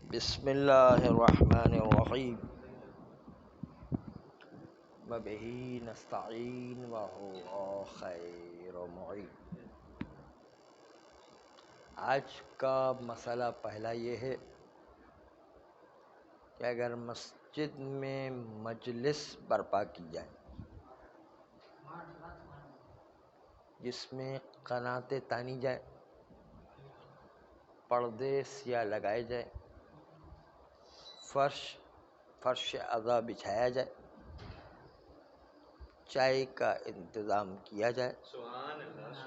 بسم اللہ الرحمن الرحیم وبہ نستعین وہو خیر معین۔ آج کا مسئلہ پہلا یہ ہے کہ اگر مسجد میں مجلس برپا کی جائے جس میں قناتیں تانی جائے، پردے سیاہ لگائے جائے، فرش اعضا بچھایا جائے، چائے کا انتظام کیا جائے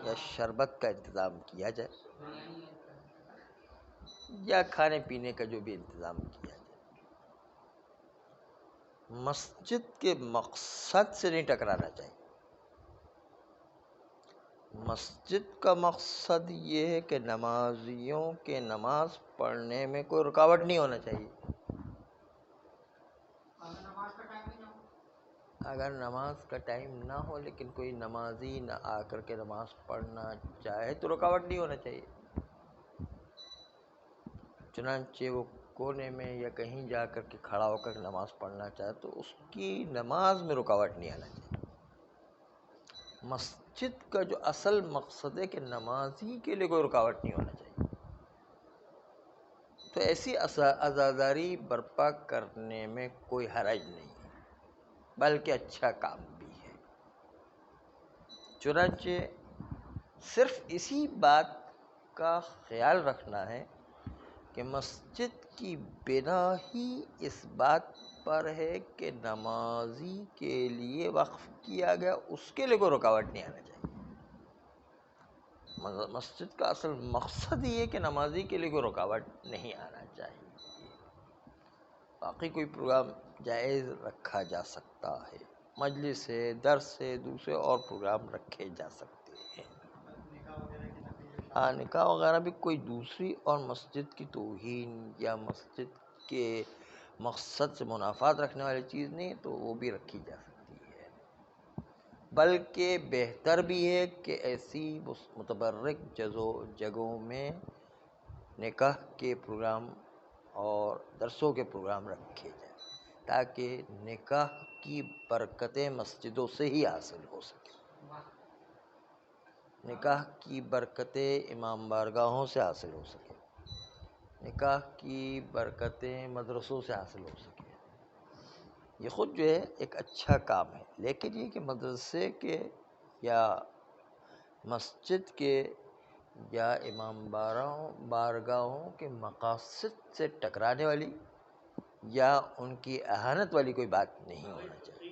یا شربت کا انتظام کیا جائے یا کھانے پینے کا جو بھی انتظام کیا جائے، مسجد کے مقصد سے نہیں ٹکرانا چاہیے۔ مسجد کا مقصد یہ ہے کہ نمازیوں کے نماز پڑھنے میں کوئی رکاوٹ نہیں ہونا چاہیے۔ اگر نماز کا ٹائم نہ ہو لیکن کوئی نمازی نہ آ کر کے نماز پڑھنا چاہے تو رکاوٹ نہیں ہونا چاہیے۔ چنانچہ وہ کونے میں یا کہیں جا کر کے کھڑا ہو کر نماز پڑھنا چاہے تو اس کی نماز میں رکاوٹ نہیں آنا چاہیے۔ مسجد کا جو اصل مقصد ہے کہ نمازی کے لیے کوئی رکاوٹ نہیں ہونا چاہیے، تو ایسی عزاداری برپا کرنے میں کوئی حرج نہیں ہے، بلکہ اچھا کام بھی ہے۔ چنانچہ صرف اسی بات کا خیال رکھنا ہے کہ مسجد کی بنا ہی اس بات پر ہے کہ نمازی کے لیے وقف کیا گیا، اس کے لیے کوئی رکاوٹ نہیں آنا چاہیے۔ مسجد کا اصل مقصد یہ ہے کہ نمازی کے لیے کوئی رکاوٹ نہیں آنا چاہیے۔ باقی کوئی پروگرام جائز رکھا جا سکتا ہے، مجلس سے، درس سے، دوسرے اور پروگرام رکھے جا سکتے ہیں۔ نکاح وغیرہ بھی کوئی دوسری اور مسجد کی توہین یا مسجد کے مقصد سے منافات رکھنے والی چیز نہیں تو وہ بھی رکھی جا سکتی ہے، بلکہ بہتر بھی ہے کہ ایسی متبرک جگہوں میں نکاح کے پروگرام اور درسوں کے پروگرام رکھے جائیں تاکہ نکاح کی برکتیں مسجدوں سے ہی حاصل ہو سکیں، نکاح کی برکتیں امام بارگاہوں سے حاصل ہو سکیں، نکاح کی برکتیں مدرسوں سے حاصل ہو سکیں۔ یہ خود جو ہے ایک اچھا کام ہے، لیکن یہ کہ مدرسے کے یا مسجد کے یا امام بارگاہوں کے مقاصد سے ٹکرانے والی یا ان کی اہانت والی کوئی بات نہیں ہونا چاہیے۔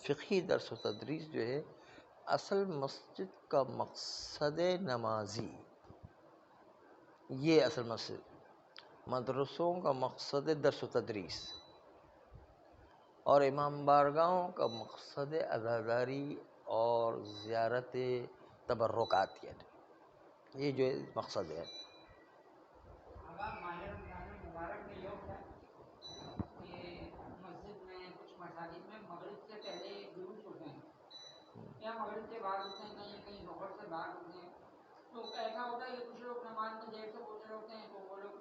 فقہی درس و تدریس جو ہے اصل مسجد کا مقصد نمازی، یہ اصل مدرسوں کا مقصد درس و تدریس اور امام بارگاہوں کا مقصد عزاداری اور زیارت تبرکات، یعنی یہ جو ہے مقصد ہے۔ ماہ رمضان مبارک میں یہ ہوتا ہے کہ مسجد میں کچھ مساجد میں مغرب سے پہلے جلوس ہوتے ہیں یا مغرب کے بعد ہوتے ہیں، کہیں ظہر سے بعد ہوتے ہیں، تو ایسا ہوتا ہے کہ کچھ لوگ نماز میں دیر سے پہنچے ہوتے ہیں تو وہ لوگ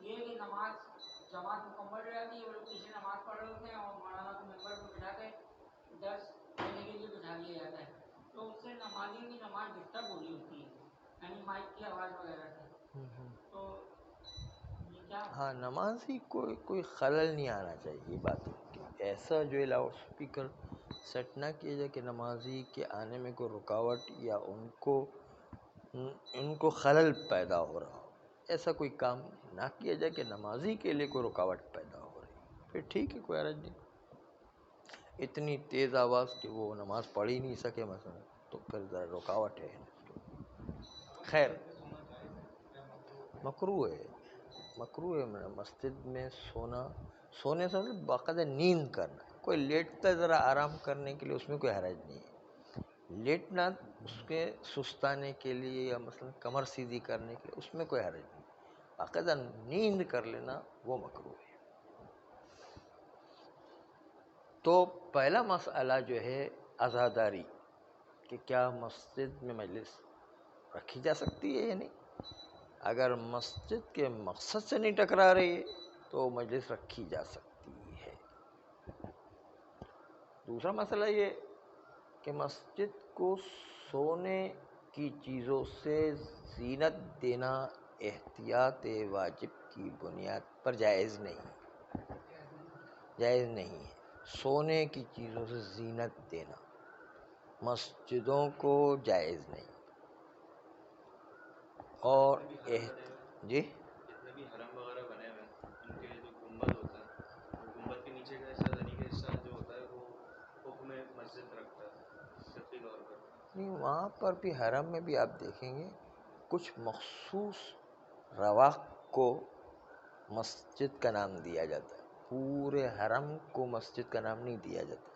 یہ کہ نماز جماعت مکمل ہو جاتی ہے، وہ لوگ پیچھے نماز پڑھ رہے ہوتے ہیں اور مولانا کو ممبر پہ بٹھا کے درس دینے کے لیے بٹھا دیا جاتا ہے، تو اس سے نمازیوں کی نماز ڈسٹرب ہو رہی ہوتی ہے، یعنی مائک کی آواز وغیرہ سے، تو یہ کیا؟ ہاں، نمازی کوئی خلل نہیں آنا چاہیے، یہ بات ہے ایسا جو ہے لاؤڈ اسپیکر سیٹ نہ کیا جائے کہ نمازی کے آنے میں کوئی رکاوٹ یا ان کو خلل پیدا ہو رہا ہو، ایسا کوئی کام نہ کیا جائے کہ نمازی کے لیے کوئی رکاوٹ پیدا ہو رہی، پھر ٹھیک ہے، کوئی حرج نہیں۔ اتنی تیز آواز کہ وہ نماز پڑھ ہی نہیں سکے مثلا تو پھر ذرا رکاوٹ ہے۔ خیر، مکروہ ہے مسجد میں سونے سے باقاعدہ نیند کرنا، کوئی لیٹتا ہے ذرا آرام کرنے کے لیے، اس میں کوئی حرج نہیں ہے، لیٹنا اس کے سستانے کے لیے یا مثلا کمر سیدھی کرنے کے لیے اس میں کوئی حرج نہیں، باقاعدہ نیند کر لینا وہ مکروہ ہے۔ تو پہلا مسئلہ جو ہے عزاداری، کہ کیا مسجد میں مجلس رکھی جا سکتی ہے یا نہیں. اگر مسجد کے مقصد سے نہیں ٹکرا رہی ہے تو مجلس رکھی جا سکتی ہے. دوسرا مسئلہ یہ کہ مسجد کو سونے کی چیزوں سے زینت دینا احتیاط واجب کی بنیاد پر جائز نہیں ہے. سونے کی چیزوں سے زینت دینا مسجدوں کو جائز نہیں. اور جی جتنے بھی حرم وغیرہ بنے ہوئے ہیں ان کے جو گنبد ہوتا ہے وہ گنبد کے نیچے کا حصہ زنی کا حصہ جو ہوتا ہے وہ حکم مسجد رکھتا ہے فقہی طور پر. نہیں، وہاں پر بھی حرم میں بھی آپ دیکھیں گے کچھ مخصوص رواق کو مسجد کا نام دیا جاتا ہے، پورے حرم کو مسجد کا نام نہیں دیا جاتا.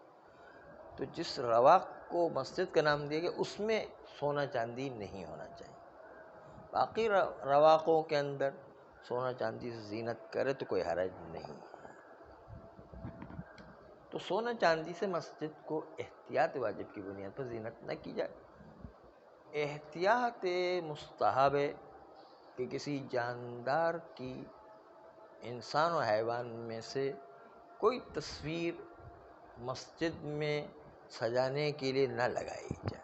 تو جس رواق کو مسجد کا نام دیا گیا اس میں سونا چاندی نہیں ہونا چاہیے. باقی رواقوں کے اندر سونا چاندی سے زینت کرے تو کوئی حرج نہیں. تو سونا چاندی سے مسجد کو احتیاط واجب کی بنیاد پر زینت نہ کی جائے. احتیاط مستحب ہے کہ کسی جاندار کی انسان و حیوان میں سے کوئی تصویر مسجد میں سجانے کے لیے نہ لگائی جائے.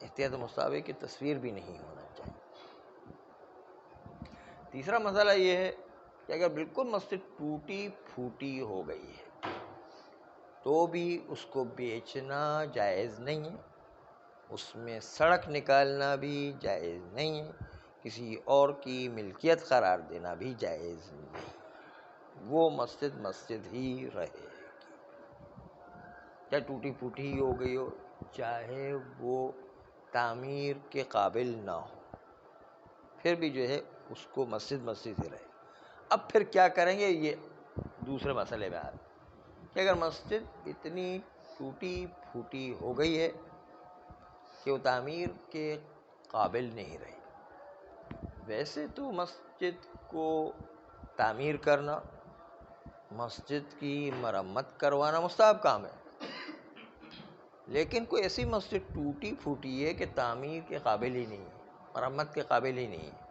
احتیاط مستحب ہے کہ تصویر بھی نہیں ہونا چاہیے. تیسرا مسئلہ یہ ہے کہ اگر بالکل مسجد ٹوٹی پھوٹی ہو گئی ہے تو بھی اس کو بیچنا جائز نہیں ہے، اس میں سڑک نکالنا بھی جائز نہیں ہے، کسی اور کی ملکیت قرار دینا بھی جائز نہیں. وہ مسجد ہی رہے گی، چاہے ٹوٹی پھوٹی ہی ہو گئی ہو، چاہے وہ تعمیر کے قابل نہ ہو، پھر بھی جو ہے اس کو مسجد ہی رہے. اب پھر کیا کریں گے، یہ دوسرے مسئلے میں آتے کہ اگر مسجد اتنی ٹوٹی پھوٹی ہو گئی ہے کہ وہ تعمیر کے قابل نہیں رہی. ویسے تو مسجد کو تعمیر کرنا، مسجد کی مرمت کروانا مستحب کام ہے، لیکن کوئی ایسی مسجد ٹوٹی پھوٹی ہے کہ تعمیر کے قابل ہی نہیں ہے، مرمت کے قابل ہی نہیں ہے،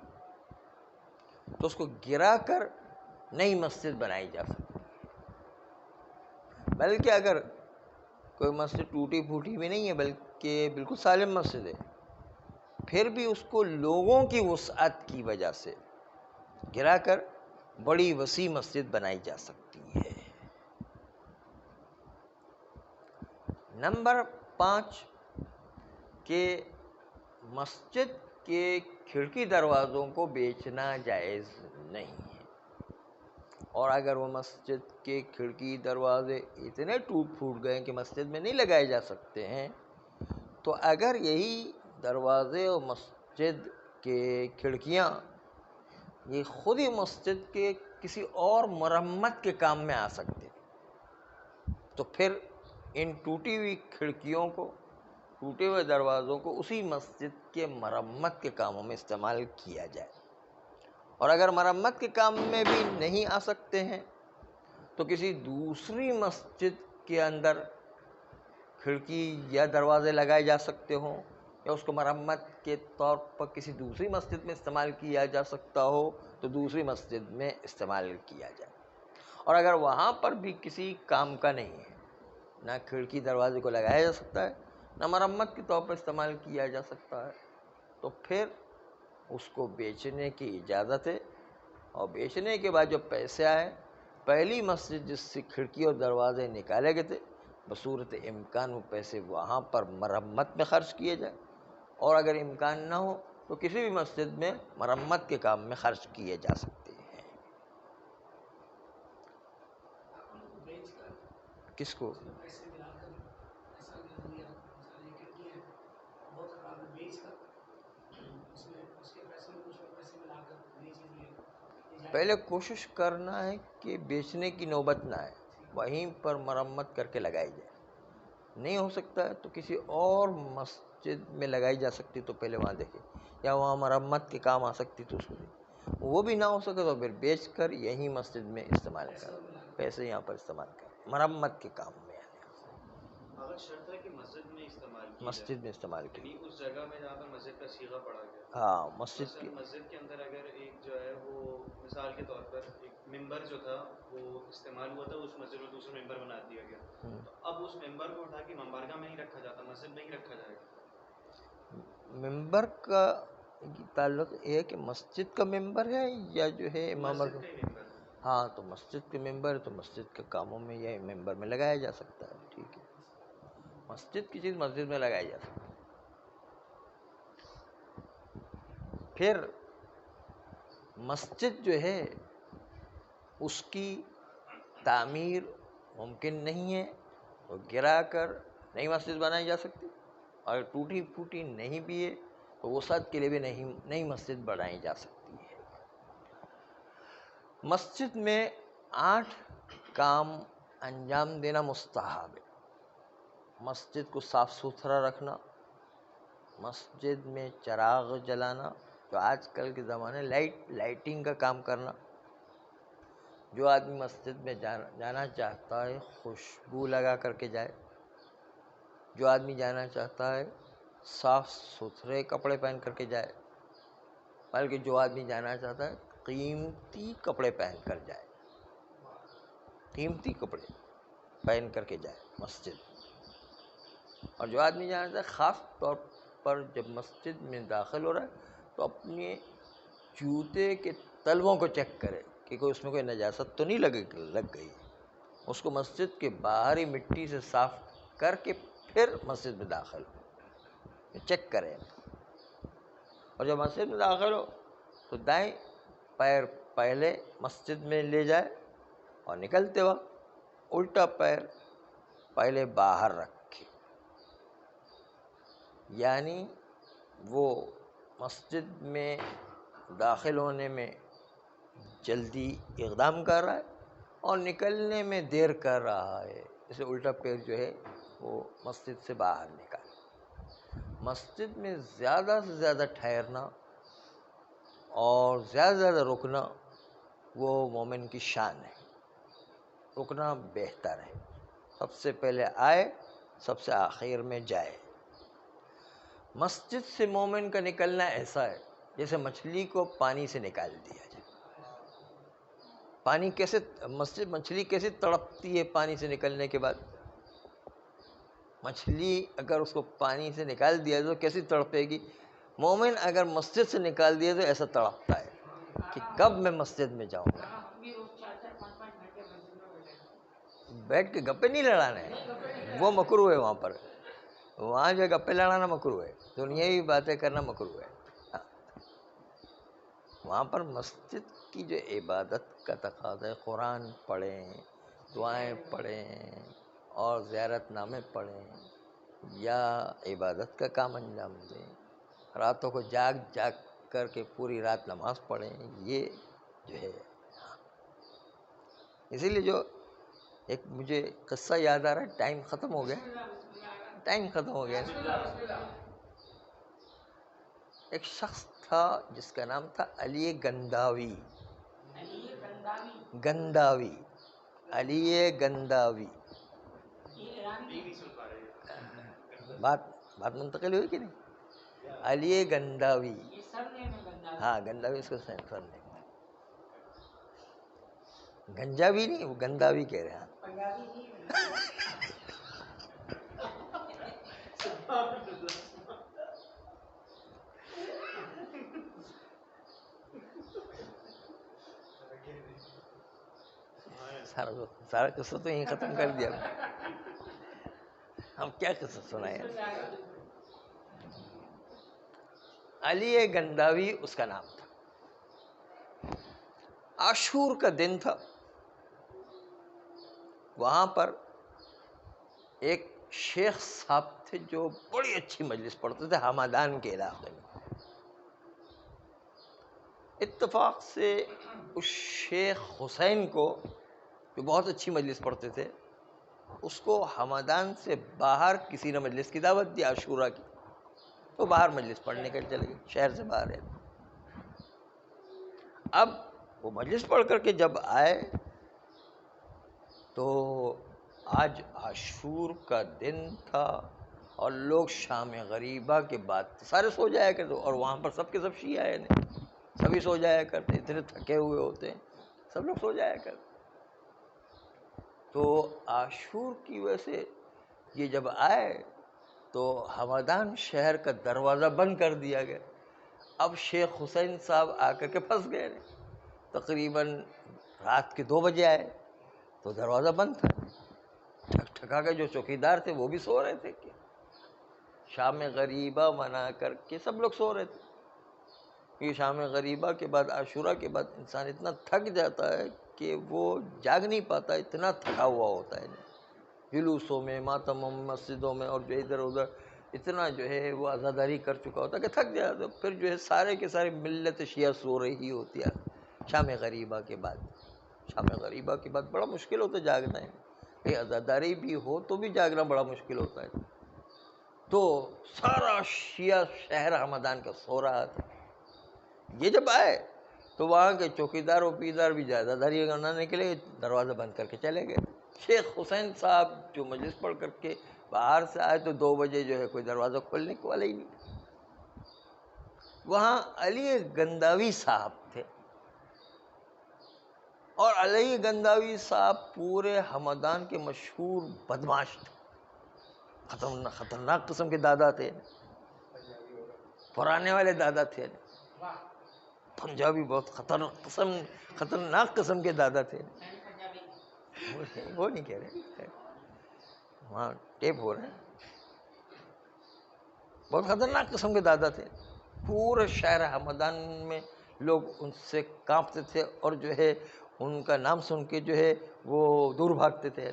تو اس کو گرا کر نئی مسجد بنائی جا سکتی. بلکہ اگر کوئی مسجد ٹوٹی پھوٹی بھی نہیں ہے بلکہ بالکل سالم مسجد ہے، پھر بھی اس کو لوگوں کی وسعت کی وجہ سے گرا کر بڑی وسیع مسجد بنائی جا سکتی ہے. نمبر 5 کہ مسجد کے کھڑکی دروازوں کو بیچنا جائز نہیں ہے. اور اگر وہ مسجد کے کھڑکی دروازے اتنے ٹوٹ پھوٹ گئے کہ مسجد میں نہیں لگائے جا سکتے ہیں، تو اگر یہی دروازے اور مسجد کے کھڑکیاں یہ خود ہی مسجد کے کسی اور مرمت کے کام میں آ سکتے، تو پھر ان ٹوٹی ہوئی کھڑکیوں کو، ٹوٹے ہوئے دروازوں کو اسی مسجد کے مرمت کے کاموں میں استعمال کیا جائے. اور اگر مرمت کے کام میں بھی نہیں آ سکتے ہیں تو کسی دوسری مسجد کے اندر کھڑکی یا دروازے لگائے جا سکتے ہوں، یا اس کو مرمت کے طور پر کسی دوسری مسجد میں استعمال کیا جا سکتا ہو تو دوسری مسجد میں استعمال کیا جائے. اور اگر وہاں پر بھی کسی کام کا نہیں ہے، نہ کھڑکی دروازے کو لگایا جا سکتا ہے، نہ مرمت کے طور پر استعمال کیا جا سکتا ہے، تو پھر اس کو بیچنے کی اجازت ہے. اور بیچنے کے بعد جو پیسے آئے، پہلی مسجد جس سے کھڑکی اور دروازے نکالے گئے تھے، بصورت امکان وہ پیسے وہاں پر مرمت میں خرچ کیے جائے، اور اگر امکان نہ ہو تو کسی بھی مسجد میں مرمت کے کام میں خرچ کیے جا سکتے ہیں. کس کو؟ پہلے کوشش کرنا ہے کہ بیچنے کی نوبت نہ آئے، وہیں پر مرمت کر کے لگائی جائے. نہیں ہو سکتا ہے تو کسی اور مسجد میں لگائی جا سکتی تو پہلے وہاں دیکھیں، یا وہاں مرمت کے کام آ سکتی تو اس کو دیں. وہ بھی نہ ہو سکے تو پھر بیچ کر یہیں مسجد میں استعمال کریں، پیسے یہاں پر استعمال کریں مرمت کے کام میں. اگر شرط ہے کہ مسجد میں استعمال کی مسجد میں استعمال کی، یعنی اس جگہ میں جہاں پر مسجد کا صیغہ پڑھا گیا. ہاں مسجد کی. مسجد کے اندر اگر ایک جو ہے وہ مثال کے طور پر ایک ممبر جو تھا وہ استعمال ہوا تھا، اس مسجد میں دوسرا ممبر بنا دیا گیا، تو اب اس ممبر کو اٹھا کے ممبرگاہ میں نہیں رکھا جاتا، مسجد میں ہی رکھا جائے گا. ممبر کا تعلق یہ ہے کہ مسجد کا ممبر ہے یا جو ہے امام مسجد کا ہی ممبر ہے. ہاں تو مسجد کے ممبر ہے تو مسجد کے کاموں میں یا ممبر میں لگایا جا سکتا ہے. ٹھیک ہے، مسجد کی چیز مسجد میں لگائی جا سکتی ہے. پھر مسجد جو ہے اس کی تعمیر ممکن نہیں ہے، تو گرا کر نئی مسجد بنائی جا سکتی. اگر ٹوٹی پھوٹی نہیں بھی ہے تو وسعت کے لیے بھی نئی مسجد بنائی جا سکتی ہے. مسجد میں 8 کام انجام دینا مستحب ہے. مسجد کو صاف ستھرا رکھنا، مسجد میں چراغ جلانا، جو آج کل کے زمانے لائٹنگ کا کام کرنا. جو آدمی مسجد میں جانا چاہتا ہے خوشبو لگا کر کے جائے. جو آدمی جانا چاہتا ہے صاف ستھرے کپڑے پہن کر کے جائے، بلکہ جو آدمی جانا چاہتا ہے قیمتی کپڑے پہن کر جائے، قیمتی کپڑے پہن کر کے جائے مسجد. اور جو آدمی جانا چاہتا ہے خاص طور پر جب مسجد میں داخل ہو رہا ہے تو اپنے جوتے کے تلووں کو چیک کرے کہ کوئی اس میں کوئی نجاست تو نہیں لگ گئی. اس کو مسجد کے باہری مٹی سے صاف کر کے پھر مسجد میں داخل ہو، چیک کرے. اور جب مسجد میں داخل ہو تو دائیں پیر پہلے مسجد میں لے جائے اور نکلتے وقت الٹا پیر پہلے باہر رکھے. یعنی وہ مسجد میں داخل ہونے میں جلدی اقدام کر رہا ہے اور نکلنے میں دیر کر رہا ہے، اسے الٹا پیر جو ہے وہ مسجد سے باہر نکال. مسجد میں زیادہ سے زیادہ ٹھہرنا اور زیادہ سے زیادہ رکنا وہ مومن کی شان ہے. رکنا بہتر ہے، سب سے پہلے آئے سب سے آخر میں جائے. مسجد سے مومن کا نکلنا ایسا ہے جیسے مچھلی کو پانی سے نکال دیا جائے. مچھلی کیسے تڑپتی ہے پانی سے نکلنے کے بعد؟ مچھلی اگر اس کو پانی سے نکال دیا تو کیسی تڑپے گی؟ مومن اگر مسجد سے نکال دیا تو ایسا تڑپتا ہے کہ کب میں مسجد میں جاؤں گا. بیٹھ کے گپے نہیں لڑانے ہیں، وہ مکروہ ہے. وہاں جو گپے لڑانا مکروہ ہے، دنیاوی باتیں کرنا مکروہ ہے. وہاں پر مسجد کی جو عبادت کا تقاضا ہے، قرآن پڑھیں، دعائیں پڑھیں اور زیارت نامے پڑھیں یا عبادت کا کام انجام دیں، راتوں کو جاگ کر کے پوری رات نماز پڑھیں. یہ جو ہے اسی لیے جو ایک مجھے قصہ یاد آ رہا ہے. ٹائم ختم ہو گیا. ایک شخص تھا جس کا نام تھا علی گنداوی. بات منتقل ہوئی کہ نہیں؟ علی گنداوی، ہاں گنداوی اس کا سر نہیں، گنجاوی نہیں، وہ گنداوی کہہ رہے ہیں. سارا قصہ تو یہیں ختم کر دیا. ہم کیا قصہ سنائے؟ علی گنداوی اس کا نام تھا. عاشور کا دن تھا. وہاں پر ایک شیخ صاحب تھے جو بڑی اچھی مجلس پڑھتے تھے ہمدان کے علاقے میں. اتفاق سے اس شیخ حسین کو جو بہت اچھی مجلس پڑھتے تھے، اس کو ہمدان سے باہر کسی نے مجلس کی دعوت دی عاشورہ کی، تو باہر مجلس پڑھنے کے چلے گئے، شہر سے باہر ہے. اب وہ مجلس پڑھ کر کے جب آئے تو آج عاشور کا دن تھا اور لوگ شام غریبہ کے بعد سارے سو جایا کرتے، اور وہاں پر سب کے سب شیعہ ہیں، سبھی سو جایا کرتے، اتنے تھکے ہوئے ہوتے ہیں، سب لوگ سو جایا کرتے. تو عاشور کی وجہ سے یہ جب آئے تو ہمدان شہر کا دروازہ بند کر دیا گیا. اب شیخ حسین صاحب آ کر کے پھنس گئے، تقریباً رات کے 2 بجے آئے تو دروازہ بند تھا. ٹھک ٹھکا کے جو چوکیدار تھے وہ بھی سو رہے تھے کہ شام غریبہ منا کر کے سب لوگ سو رہے تھے. یہ شام غریبہ کے بعد عاشورہ کے بعد انسان اتنا تھک جاتا ہے کہ وہ جاگ نہیں پاتا، اتنا تھکا ہوا ہوتا ہے جلوسوں میں، ماتموں میں، مسجدوں میں، اور جو ادھر ادھر اتنا جو ہے وہ عزاداری کر چکا ہوتا ہے کہ تھک جاتا ہے. پھر جو ہے سارے کے سارے ملت شیعہ سو رہی ہوتی ہے شام غریبہ کے بعد. شام غریبہ کے بعد بڑا مشکل ہوتا ہے جاگنا ہے، کہ عزاداری بھی ہو تو بھی جاگنا بڑا مشکل ہوتا ہے. تو سارا شیعہ شہر ہمدان کا سو رہا تھا. یہ جب آئے تو وہاں کے چوکیدار وپیدار بھی عزاداری کرنا نکلے، دروازہ بند کر کے چلے گئے. شیخ حسین صاحب جو مجلس پڑھ کر کے باہر سے آئے تو 2 بجے جو ہے کوئی دروازہ کھولنے والا ہی نہیں. وہاں علی گنداوی صاحب تھے، اور علی گنداوی صاحب پورے ہمدان کے مشہور بدماش تھے، خطرناک قسم کے دادا تھے، پرانے والے دادا تھے، پنجابی بہت خطرناک قسم کے دادا تھے. وہ نہیں کہہ رہے، وہاں ٹیپ ہو رہا ہے. بہت خطرناک قسم کے دادا تھے. پورے شہر ہمدان میں لوگ ان سے کانپتے تھے، اور جو ہے ان کا نام سن کے جو ہے وہ دور بھاگتے تھے.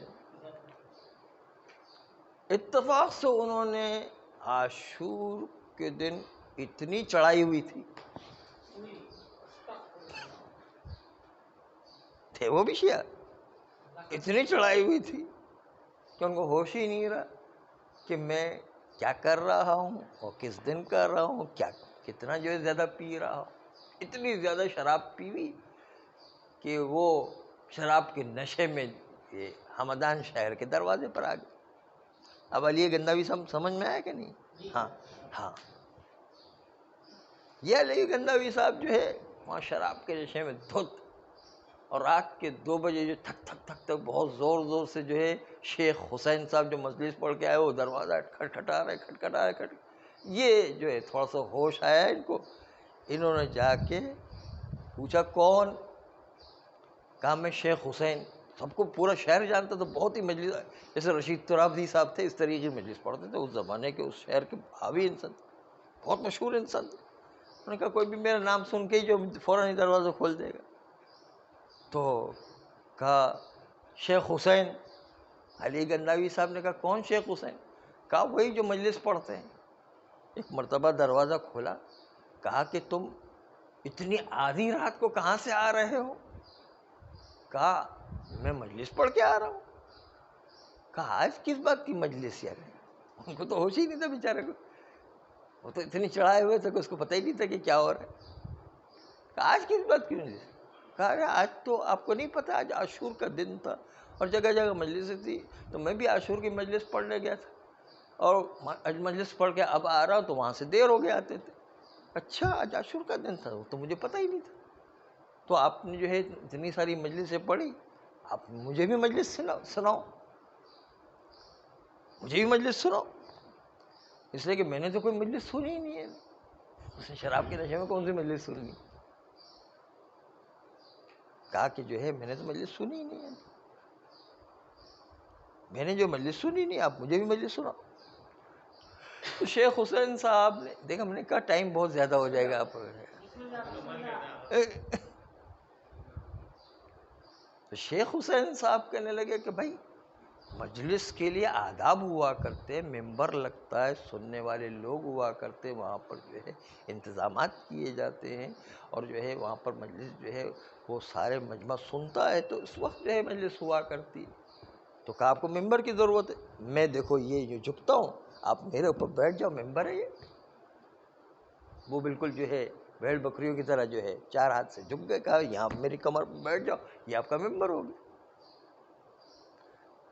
اتفاق سے انہوں نے عاشور کے دن اتنی چڑھائی ہوئی تھی، تھے وہ بھی شیعہ، اتنی چڑھائی ہوئی تھی کہ ان کو ہوش ہی نہیں رہا کہ میں کیا کر رہا ہوں اور کس دن کر رہا ہوں، کتنا جو ہے زیادہ پی رہا ہوں. اتنی زیادہ شراب پیوی کہ وہ شراب کے نشے میں یہ ہمدان شہر کے دروازے پر آ گئے. اب علی گنداوی سمجھ میں آیا کہ نہیں؟ ہاں یہ علی گنداوی صاحب جو ہے وہاں شراب کے نشے میں دھت، اور رات کے 2 بجے جو تھک تک بہت زور زور سے جو ہے شیخ حسین صاحب جو مجلس پڑھ کے آئے وہ دروازہ کھٹکھٹا رہے. یہ جو ہے تھوڑا سا ہوش آیا ان کو، انہوں نے جا کے پوچھا کون؟ کہا میں شیخ حسین. سب کو پورا شہر جانتا تو بہت ہی مجلس، جیسے رشید ترابزی صاحب تھے اس طریقے کی مجلس پڑھتے تھے اس زمانے کے، اس شہر کے حاوی انسان، بہت مشہور انسان. انہوں نے کہا کوئی بھی میرا نام سن کے جو فوراً ہی دروازہ کھول دے گا. تو کہا شیخ حسین. علی گنداوی صاحب نے کہا کون شیخ حسین؟ کہا وہی جو مجلس پڑھتے ہیں. ایک مرتبہ دروازہ کھولا، کہا کہ تم اتنی آدھی رات کو کہاں سے آ رہے ہو؟ کہا میں مجلس پڑھ کے آ رہا ہوں. کہا آج کس بات کی مجلس؟ یار ان کو تو ہوش ہی نہیں تھا بیچارے کو، وہ تو اتنی چڑھائے ہوئے تھے کہ اس کو پتہ ہی نہیں تھا کہ کیا ہو رہا ہے. کہا آج کس بات کی مجلس؟ کہا آج تو آپ کو نہیں پتا، آج عاشور کا دن تھا اور جگہ جگہ مجلس تھی، تو میں بھی عاشور کی مجلس پڑھنے گیا تھا، اور مجلس پڑھ کے اب آ رہا ہوں تو وہاں سے دیر ہو گیا آتے تھے. اچھا آج عاشور کا دن تھا، وہ تو مجھے پتہ ہی نہیں تھا. تو آپ نے جو ہے اتنی ساری مجلسیں پڑھی، آپ مجھے بھی مجلس سناؤ، مجھے بھی مجلس سناؤ. اس لیے کہ میں نے تو کوئی مجلس سنی ہی نہیں ہے. اس نے شراب کے نشے میں کون سی مجلس سنی؟ کہا کہ جو ہے میں نے تو مجلس سنی ہی نہیں ہے، میں نے جو مجلس سنی نہیں، آپ مجھے بھی مجلس سناؤ. تو شیخ حسین صاحب نے دیکھا، میں نے کہا ٹائم بہت زیادہ ہو جائے گا آپ. تو شیخ حسین صاحب کہنے لگے کہ بھائی مجلس کے لیے آداب ہوا کرتے، ممبر لگتا ہے، سننے والے لوگ ہوا کرتے، وہاں پر جو ہے انتظامات کیے جاتے ہیں، اور جو ہے وہاں پر مجلس جو ہے وہ سارے مجمع سنتا ہے، تو اس وقت جو ہے مجلس ہوا کرتی. تو کہا آپ کو ممبر کی ضرورت ہے؟ میں دیکھو یہ جو جھکتا ہوں، آپ میرے اوپر بیٹھ جاؤ، ممبر ہے یہ. وہ بالکل جو ہے بھیڑ بکریوں کی طرح جو ہے 4 ہاتھ سے جھک گئے. کہا یہاں میری کمر پر بیٹھ جاؤ، یہ آپ کا ممبر ہوگا.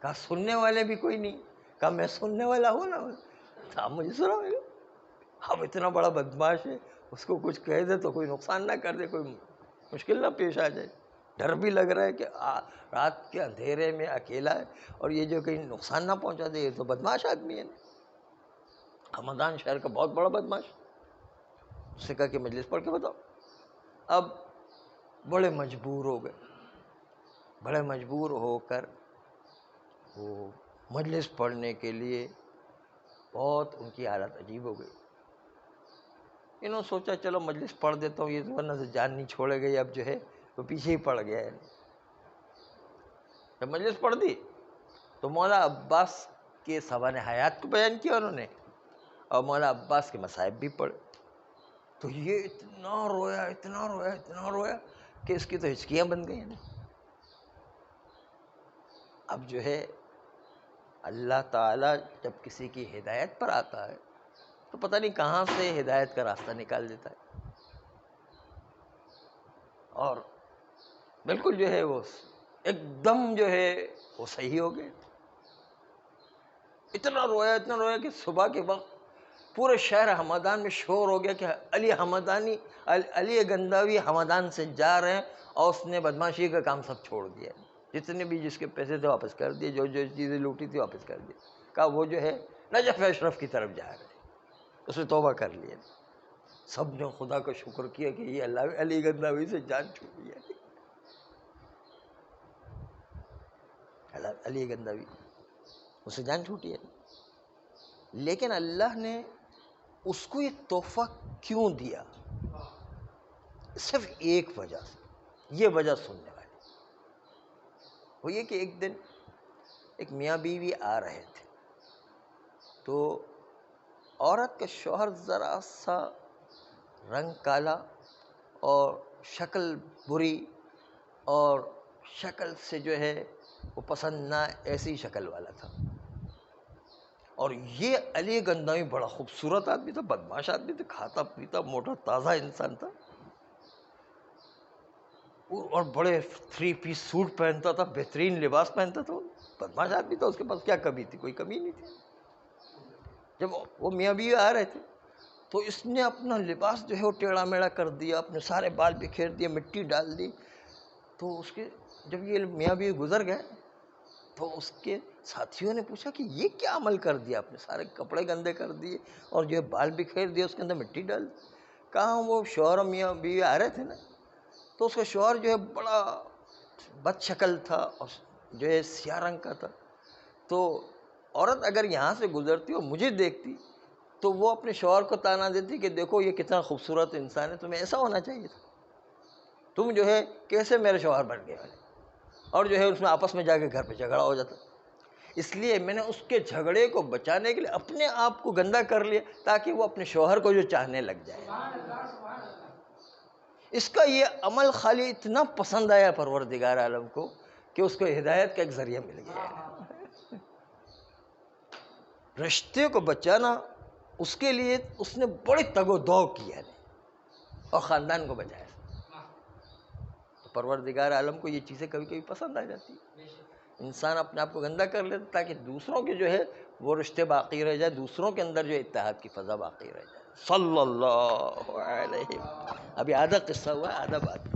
کہا سننے والے بھی کوئی نہیں؟ کہا میں سننے والا ہوں نا. آپ مجھے سنا ہوگا، اب اتنا بڑا بدماش ہے، اس کو کچھ کہہ دے تو کوئی نقصان نہ کر دے، کوئی مشکل نہ پیش آ جائے، ڈر بھی لگ رہا ہے کہ رات کے اندھیرے میں اکیلا ہے اور یہ جو کہیں نقصان نہ پہنچا دے، یہ تو بدماش آدمی ہے نا، ہمدان شہر کا بہت بڑا بدماش۔ اس سے کہا کہ مجلس پڑھ کے بتاؤ۔ اب بڑے مجبور ہو گئے، بڑے مجبور ہو کر وہ مجلس پڑھنے کے لیے، بہت ان کی حالت عجیب ہو گئی۔ انہوں نے سوچا چلو مجلس پڑھ دیتا ہوں، یہ ورنہ سے جان نہیں چھوڑے گئی، اب جو ہے وہ پیچھے ہی پڑ گیا ہے۔ جب مجلس پڑھ دی تو مولا عباس کے سوانح حیات کو بیان کیا انہوں نے، اور مولا عباس کے مصائب بھی پڑھے۔ تو یہ اتنا رویا اتنا رویا اتنا رویا کہ اس کی تو ہچکیاں بن گئی ہیں۔ اب جو ہے اللہ تعالیٰ جب کسی کی ہدایت پر آتا ہے تو پتہ نہیں کہاں سے ہدایت کا راستہ نکال دیتا ہے، اور بالکل جو ہے وہ ایک دم جو ہے وہ صحیح ہو گئے۔ اتنا رویا کہ صبح کے وقت پورے شہر ہمدان میں شور ہو گیا کہ علی گنداوی ہمدان سے جا رہے ہیں، اور اس نے بدماشی کا کام سب چھوڑ دیا، جتنے بھی جس کے پیسے تھے واپس کر دیے، جو جو چیزیں لوٹی تھی واپس کر دی، کہا وہ جو ہے نجف اشرف کی طرف جا رہے ہیں، اس نے توبہ کر لیا۔ سب نے خدا کا شکر کیا کہ یہ اللہ علی گنداوی سے جان چھوٹی ہے، علی گنداوی اس سے جان چھوٹی ہے۔ لیکن اللہ نے اس کو یہ تحفہ کیوں دیا؟ صرف ایک وجہ سے، یہ وجہ سننے والی، وہ یہ کہ ایک دن ایک میاں بیوی آ رہے تھے، تو عورت کا شوہر ذرا سا رنگ کالا اور شکل بری، اور شکل سے جو ہے وہ پسند نہ ایسی شکل والا تھا، اور یہ علی گنداوی بڑا خوبصورت آدمی تھا، بدماش آدمی تھا، کھاتا پیتا موٹا تازہ انسان تھا، اور بڑے 3 پیس سوٹ پہنتا تھا، بہترین لباس پہنتا تھا، بدماش آدمی تھا، اس کے پاس کیا کمی تھی؟ کوئی کمی نہیں تھی۔ جب وہ میاں بیوی آ رہے تھے تو اس نے اپنا لباس جو ہے وہ ٹیڑھا میڑھا کر دیا، اپنے سارے بال بکھیر دیے، مٹی ڈال دی۔ تو اس کے جب یہ میاں بیوی گزر گئے تو اس کے ساتھیوں نے پوچھا کہ یہ کیا عمل کر دیا، اپنے سارے کپڑے گندے کر دیے اور جو ہے بال بکھیر دیے، اس کے اندر مٹی ڈال دی۔ کہاں وہ شوہر اور میاں بیوی آ رہے تھے نا، تو اس کا شوہر جو ہے بڑا بد شکل تھا اور جو ہے سیاہ رنگ کا تھا، تو عورت اگر یہاں سے گزرتی اور مجھے دیکھتی تو وہ اپنے شوہر کو تانا دیتی کہ دیکھو یہ کتنا خوبصورت انسان ہے، تمہیں ایسا ہونا چاہیے تھا، تم جو ہے کیسے میرے شوہر بن گئے، اور جو ہے اس میں آپس میں جا کے گھر پہ جھگڑا ہو جاتا۔ اس لیے میں نے اس کے جھگڑے کو بچانے کے لیے اپنے آپ کو گندا کر لیا تاکہ وہ اپنے شوہر کو جو چاہنے لگ جائے۔ اس کا یہ عمل خالی اتنا پسند آیا پروردگار عالم کو کہ اس کو ہدایت کا ایک ذریعہ مل گیا۔ رشتے کو بچانا اس کے لیے اس نے بڑی تگ و دو کی ہے اور خاندان کو بچایا۔ تو پروردگار عالم کو یہ چیزیں کبھی کبھی پسند آ جاتی ہیں، انسان اپنے آپ کو گندا کر لیتا تاکہ دوسروں کے جو ہے وہ رشتے باقی رہ جائے، دوسروں کے اندر جو اتحاد کی فضا باقی رہ جائے۔ صلی اللہ علیہ، ابھی آدھا قصہ ہوا، آدھا بات۔